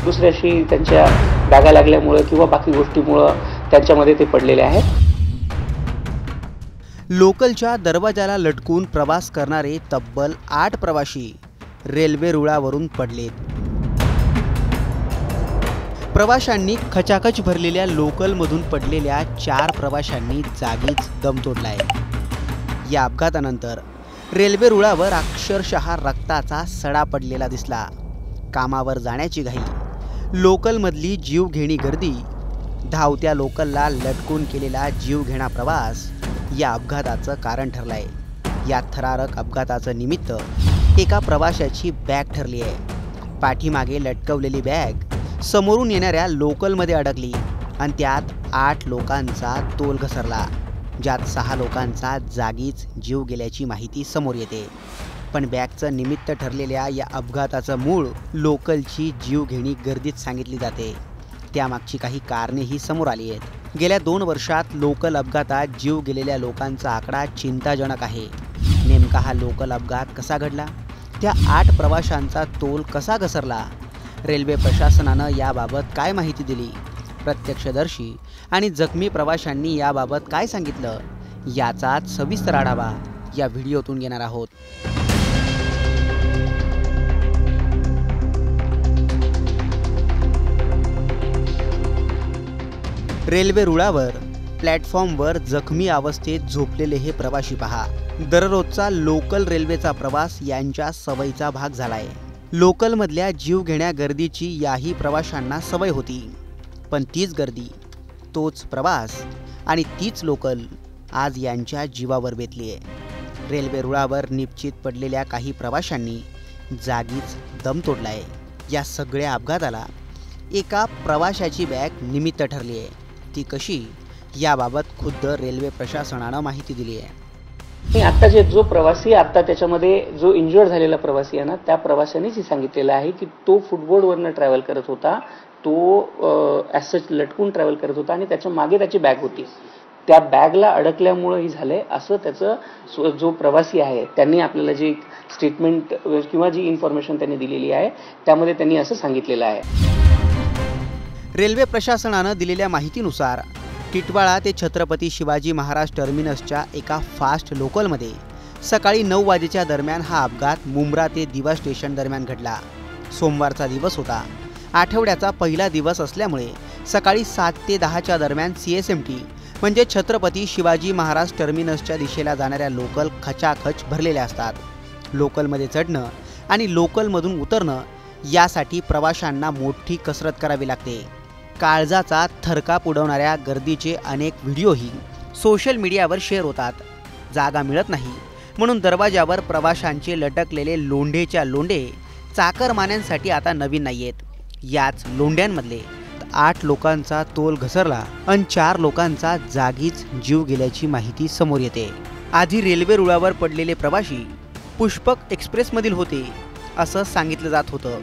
दुसऱ्याशी त्यांच्या डागा लागल्यामुळे किंवा बाकी गोष्टीमुळे त्यांच्यामध्ये ते पडलेले आहेत। लोकलच्या दरवाजाला लटकून प्रवास करणारे तब्बल 8 प्रवाशी रेल्वे रुळावरून पडलेत। प्रवाशांनी खचाखच भरलेल्या लोकलमधून पडलेल्या 4 प्रवाशांनी जागीच दम तोडलाय। या अपघातानंतर रेल्वे रुळावर अक्षरशः रक्ताचा सडा पडलेला दिसला। कामावर जाण्याची घाई, लोकलमधली जीवघेणी गर्दी, धावत्या लोकलला लटकून केलेला जीवघेणा प्रवास या अपघाताचं कारण ठरलंय। या थरारक अपघाताचं निमित्त एका प्रवाशाची बॅग ठरली आहे। पाठीमागे लटकवलेली बॅग समोरून येणाऱ्या लोकलमध्ये अडकली आणि त्यात 8 लोकांचा तोल घसरला, ज्यात 6 लोकांचा जागीच जीव गेल्याची माहिती समोर येते। पण बॅगचं निमित्त ठरलेल्या या अपघाताचं मूळ लोकलची जीवघेणी गर्दीत सांगितली जाते। त्यामागची काही कारणेही समोर आली आहेत। गेल्या 2 वर्षात लोकल अपघातात जीव गेलेल्या लोकांचा आकडा चिंताजनक आहे। नेमका हा लोकल अपघात कसा घडला? त्या 8 प्रवाशांचा तोल कसा घसरला? रेल्वे प्रशासनानं याबाबत काय माहिती दिली? प्रत्यक्षदर्शी आणि जखमी प्रवाशांनी याबाबत काय सांगितलं? याचाच सविस्तर आढावा या व्हिडिओतून घेणार आहोत। रेल्वे रुळावर प्लॅटफॉर्मवर जखमी अवस्थेत झोपलेले हे प्रवासी पहा। दररोजचा लोकल रेल्वेचा प्रवास यांच्या सवयीचा भाग झालाय। लोकलमधल्या जीवघेण्या गर्दीची याही प्रवाशांना सवय होती। पण तीच गर्दी, तोच प्रवास आणि तीच लोकल आज यांच्या जीवावर बेतली आहे। रेल्वे रुळावर निश्चित पडलेल्या काही प्रवाशांनी जागीच दम तोडलाय। या सगळ्या अपघाताला एका प्रवाशाची बॅग निमित्त ठरली आहे। ती कशी, याबाबत खुद्द रेल्वे प्रशासनानं माहिती दिली आहे। आता जो प्रवासी आता त्याच्यामध्ये जो इंज्युअर्ड झालेला प्रवासी आहे ना, त्या प्रवाशानेच हे सांगितलेलं आहे की तो फुटबोर्डवरनं ट्रॅव्हल करत होता, तो ॲज लटकून ट्रॅव्हल करत होता आणि त्याच्या मागे त्याची बॅग होती। त्या बॅगला अडकल्यामुळे ही झालंय असं त्याचं जो प्रवासी आहे त्यांनी आपल्याला जी स्टेटमेंट किंवा जी इन्फॉर्मेशन त्यांनी दिलेली आहे त्यामध्ये त्यांनी असं सांगितलेलं आहे। रेल्वे प्रशासनानं दिलेल्या माहितीनुसार टिटवाळा ते छत्रपती शिवाजी महाराज टर्मिनसच्या एका फास्ट लोकलमध्ये सकाळी 9 वाजेच्या दरम्यान हा अपघात मुंब्रा ते दिवा स्टेशन दरम्यान घडला। सोमवारचा दिवस होता। आठवड्याचा पहिला दिवस असल्यामुळे सकाळी 7 ते 10च्या दरम्यान CSMT म्हणजे छत्रपती शिवाजी महाराज टर्मिनसच्या दिशेला जाणाऱ्या लोकल खचाखच भरलेल्या असतात। लोकलमध्ये चढणं आणि लोकलमधून उतरणं यासाठी प्रवाशांना मोठी कसरत करावी लागते। काळजाचा थरकाप उडवणाऱ्या गर्दीचे अनेक व्हिडिओही सोशल मीडियावर शेअर होतात। जागा मिळत नाही म्हणून दरवाजावर प्रवाशांचे लटकलेले लोंढेच्या लोंढे चाकरमान्यांसाठी आता नवीन नाहीयेत। याच लोंढ्यांमधले 8 लोकांचा तोल घसरला आणि 4 लोकांचा जागीच जीव गेल्याची माहिती समोर येते। आधी रेल्वे रुळावर पडलेले प्रवासी पुष्पक एक्सप्रेसमधील होते असं सांगितलं जात होतं,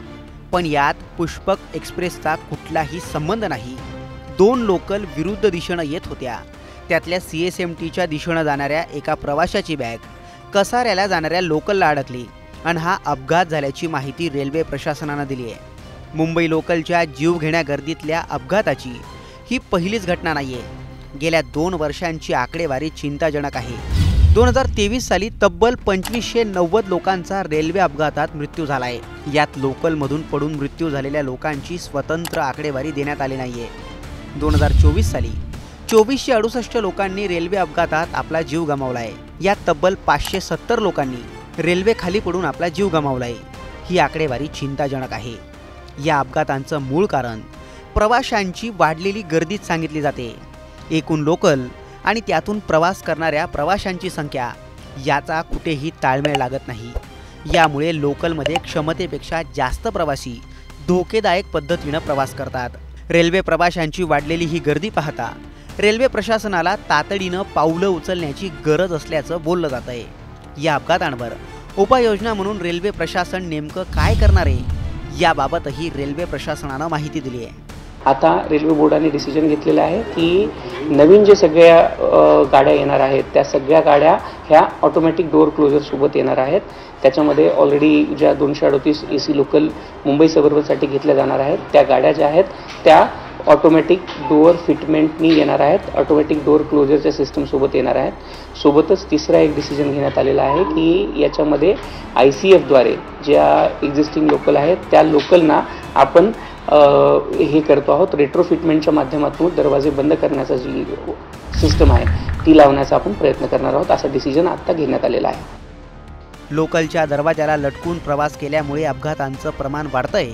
पण यात पुष्पक एक्सप्रेसचा कुठलाही संबंध नाही। 2 लोकल विरुद्ध दिशेनं येत होत्या। त्यातल्या CSMTच्या दिशेनं जाणाऱ्या एका प्रवाशाची बॅग कसाऱ्याला जाणाऱ्या लोकलला अडकली आणि हा अपघात झाल्याची माहिती रेल्वे प्रशासनानं दिली आहे। मुंबई लोकलच्या जीवघेण्या गर्दीतल्या अपघाताची ही पहिलीच घटना नाहीये। गेल्या 2 वर्षांची आकडेवारी चिंताजनक आहे। 2023 साली तब्बल 2590 लोकांचा रेल्वे अपघातात मृत्यू झालाय। यात लोकलमधून पडून मृत्यू झालेल्या लोकांची स्वतंत्र आकडेवारी देण्यात आली नाहीये। 2024 साली 2468 लोकांनी रेल्वे अपघातात आपला जीव गमावलाय। यात तब्बल 570 लोकांनी रेल्वे खाली पडून आपला जीव गमावलाय। ही आकडेवारी चिंताजनक आहे। या अपघातांचं मूळ कारण प्रवाशांची वाढलेली गर्दीच सांगितली जाते। एकूण लोकल आणि त्यातून प्रवास करणाऱ्या प्रवाशांची संख्या याचा कुठेही ताळमेळ लागत नाही। यामुळे लोकलमध्ये क्षमतेपेक्षा जास्त प्रवासी धोकेदायक पद्धतीनं प्रवास करतात। रेल्वे प्रवाशांची वाढलेली ही गर्दी पाहता रेल्वे प्रशासनाला तातडीनं पावलं उचलण्याची गरज असल्याचं बोललं जात आहे। या अपघातांवर उपाययोजना म्हणून रेल्वे प्रशासन नेमकं काय करणार आहे याबाबतही रेल्वे प्रशासनानं माहिती दिली आहे। आता रेल्वे बोर्डाने डिसिजन घेतलेलं आहे की नवीन जे सगळ्या गाड्या येणार आहेत त्या सगळ्या गाड्या ह्या ऑटोमॅटिक डोअर क्लोजरसोबत येणार आहेत. त्याच्यामध्ये ऑलरेडी ज्या 238 AC लोकल मुंबई सबअर्बनसाठी घेतल्या जाणार आहेत त्या गाड्या ज्या आहेत त्या ऑटोमॅटिक डोअर फिटमेंटनी येणार आहेत, ऑटोमॅटिक डोअर क्लोजरच्या सिस्टमसोबत येणार आहेत. सोबतच तिसरा एक डिसिजन घेण्यात आलेला आहे की याच्यामध्ये ICFद्वारे ज्या एक्झिस्टिंग लोकल आहेत त्या लोकलना आपण हे करतो आहोत, रेट्रोफिटमेंटच्या माध्यमातून दरवाजे बंद करण्याचा जी सिस्टम आहे ती लावण्याचा आपण प्रयत्न करणार आहोत. असा डिसिजन आत्ता घेण्यात आलेला आहे. लोकलच्या दरवाजाला लटकून प्रवास केल्यामुळे अपघातांचं प्रमाण वाढतंय.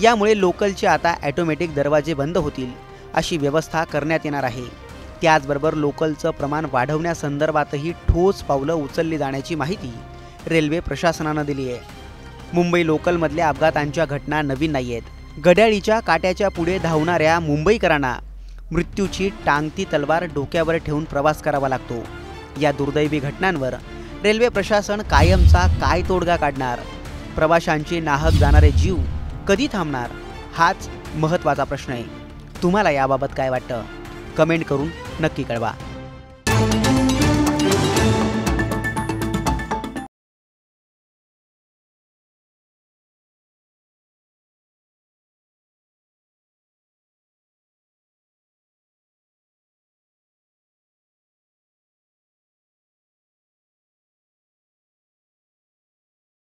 यामुळे लोकलचे आता ॲटोमॅटिक दरवाजे बंद होतील अशी व्यवस्था करण्यात येणार आहे. त्याचबरोबर लोकलचं प्रमाण वाढवण्यासंदर्भातही ठोस पावलं उचलली जाण्याची माहिती रेल्वे प्रशासनानं दिली आहे. मुंबई लोकलमधल्या अपघातांच्या घटना नवीन नाही आहेत. घड्याळीच्या काट्याच्या पुढे धावणाऱ्या मुंबईकरांना मृत्यूची टांगती तलवार डोक्यावर ठेवून प्रवास करावा लागतो. या दुर्दैवी घटनांवर रेल्वे प्रशासन कायमचा काय तोडगा काढणार? प्रवाशांचे नाहक जाणारे जीव कधी थांबणार? हाच महत्त्वाचा प्रश्न आहे. तुम्हाला याबाबत काय वाटतं? कमेंट करून नक्की कळवा.